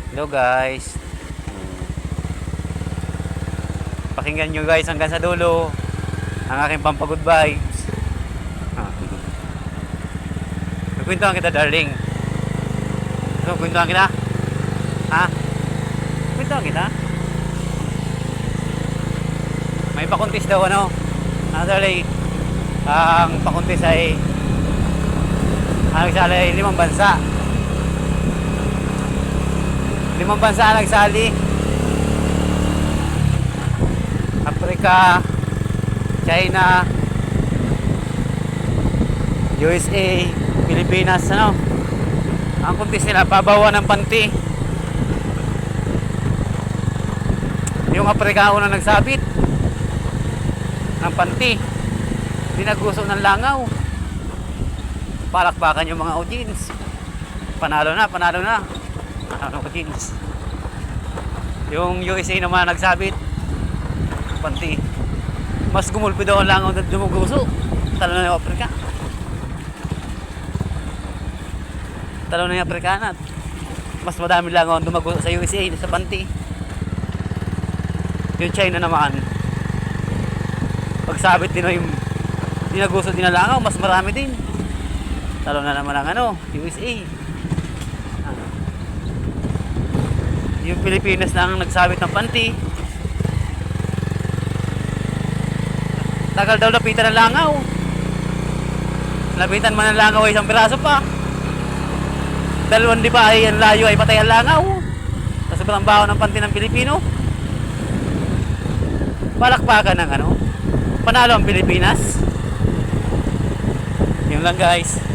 Hello guys. Pakinggan nyo guys hanggang sa dulo ang aking pampagod vibes. Kukwentuhan kita darling. Kukwentuhan kita. Ha? Kukwentuhan kita. May pakuntis daw ano. Actually, ang pakuntis ay nagsali ay 5 bansa. 5 bansa ang nagsali. Africa, China, USA, Pilipinas, ano? Ang kuntis nila, pabawa ng panty. Yung Africa una nagsabit ng panty. Dinaguso ng langaw. Palakpakan yung mga audience. Panalo na. Ano audience? Yung USA naman nagsabit panty. Mas gumulpi daw ang langaw na dumuguso. Talo na yung Africa. Talo na yung Afrikanat. Mas madami langaw ang dumaguso sa USA sa panty. Yung China naman, pagsabit din yung dinaguso din ang langaw, mas marami din. Talo na naman ang ano, USA. Yung Pilipinas na ang nagsabit ng panty. Tagal daw lapitan ng langaw. Lapitan man ng langaw ay 1 piraso pa. 2 di ba ay ang layo ay patay ang langaw. Sa sobrang baho ng panty ng Pilipino. Palakpakan ng ano. Panalo ang Pilipinas. Yun lang guys.